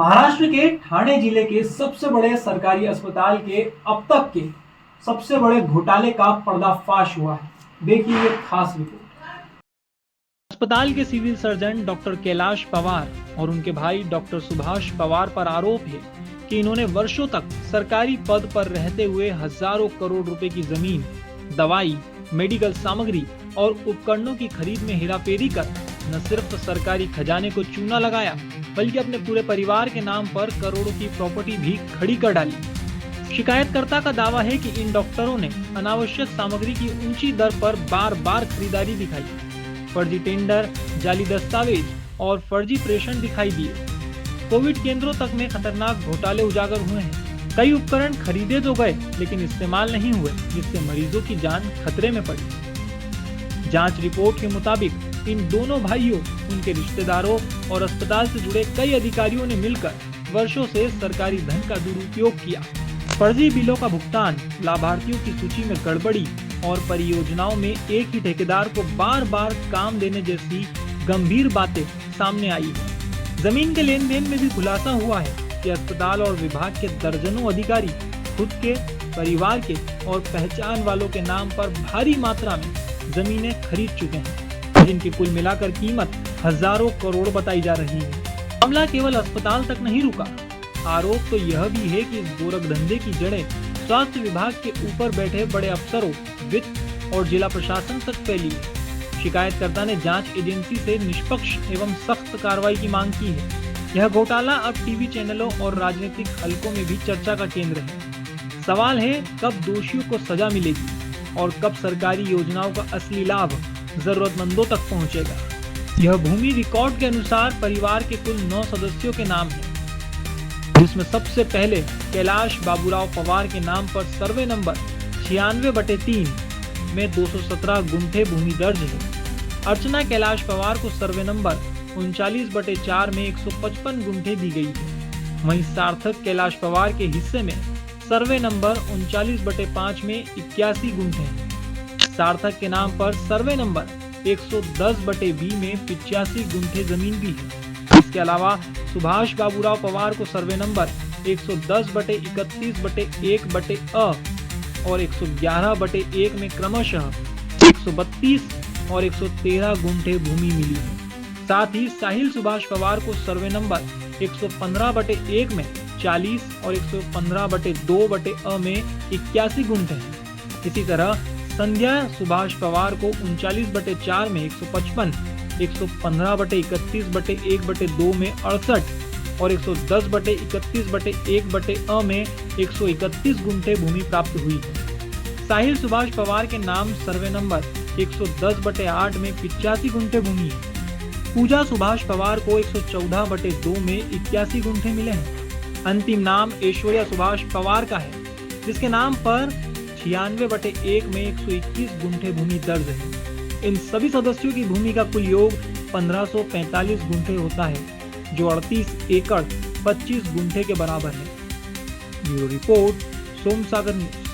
महाराष्ट्र के ठाणे जिले के सबसे बड़े सरकारी अस्पताल के अब तक के सबसे बड़े घोटाले का पर्दाफाश हुआ है। देखिए ये खास रिपोर्ट। अस्पताल के civil surgeon doctor Kailash Pawar और उनके भाई डॉक्टर सुभाष पवार पर आरोप है कि इन्होंने वर्षों तक सरकारी पद पर रहते हुए हजारों करोड़ रुपए की जमीन, दवाई, मेडिकल सामग्री और उपकरणों की खरीद में हेराफेरी कर न सिर्फ सरकारी खजाने को चूना लगाया बल्कि अपने पूरे परिवार के नाम पर करोड़ों की प्रॉपर्टी भी खड़ी कर डाली। शिकायतकर्ता का दावा है कि इन डॉक्टरों ने अनावश्यक सामग्री की ऊंची दर पर बार बार खरीदारी दिखाई, फर्जी टेंडर, जाली दस्तावेज और फर्जी प्रेषण दिखाई दिए। कोविड केंद्रों तक में खतरनाक घोटाले उजागर हुए हैं। कई उपकरण खरीदे तो गए लेकिन इस्तेमाल नहीं हुए, जिससे मरीजों की जान खतरे में पड़ी। जांच रिपोर्ट के मुताबिक इन दोनों भाइयों, उनके रिश्तेदारों और अस्पताल से जुड़े कई अधिकारियों ने मिलकर वर्षों से सरकारी धन का दुरुपयोग किया। फर्जी बिलों का भुगतान, लाभार्थियों की सूची में गड़बड़ी और परियोजनाओं में एक ही ठेकेदार को बार बार काम देने जैसी गंभीर बातें सामने आई है। जमीन के लेन देन में भी खुलासा हुआ है कि अस्पताल और विभाग के दर्जनों अधिकारी खुद के, परिवार के और पहचान वालों के नाम पर भारी मात्रा में जमीनें खरीद चुके हैं, जिनकी कुल मिलाकर कीमत हजारों करोड़ बताई जा रही है। मामला केवल अस्पताल तक नहीं रुका। आरोप तो यह भी है कि इस गोरख धंधे की जड़ें स्वास्थ्य विभाग के ऊपर बैठे बड़े अफसरों, वित्त और जिला प्रशासन तक फैली है। शिकायतकर्ता ने जांच एजेंसी से निष्पक्ष एवं सख्त कार्रवाई की मांग की है। यह घोटाला अब टीवी चैनलों और राजनीतिक हलकों में भी चर्चा का केंद्र है। सवाल है कब दोषियों को सजा मिलेगी और कब सरकारी योजनाओं का असली लाभ जरूरतमंदों तक पहुंचेगा। यह भूमि रिकॉर्ड के अनुसार परिवार के कुल 9 सदस्यों के नाम है, जिसमें सबसे पहले कैलाश बाबूराव पवार के नाम पर सर्वे नंबर 96/3 में 217 गुंठे भूमि दर्ज है। अर्चना कैलाश पवार को सर्वे नंबर 39/4 में 155 गुंठे दी गई है। वहीं सार्थक कैलाश पवार के हिस्से में सर्वे नंबर 39/5 में 81 गुंठे हैं। सार्थक के नाम पर सर्वे नंबर 110/20 में 85 गुंठे जमीन भी है। इसके अलावा सुभाष बाबूराव पवार को सर्वे नंबर 110/31/1/अ और 111/1 में क्रमशः 132 और 113 गुंठे भूमि मिली है। साथ ही साहिल सुभाष पवार को सर्वे नंबर 115/1 में 40 और 115/2/अ में 81 गुंठे हैं। इसी तरह संध्या सुभाष पवार को 39/4 में 155, 115/31/1/2 में 68 और 110/31/1/अ में 131 गुंठे भूमि प्राप्त हुई है। साहिल सुभाष पवार के नाम सर्वे नंबर 110/8 में 85 गुंठे भूमि है। पूजा सुभाष पवार को 114/2 में 81 गुंठे मिले हैं। अंतिम नाम ऐश्वर्या सुभाष पवार का है, जिसके नाम पर 96/1 में 121 गुंठे भूमि दर्ज है। इन सभी सदस्यों की भूमि का कुल योग 1545 गुंठे होता है, जो 38 एकड़ 25 गुंठे के बराबर है। Bureau report, Somsagar news.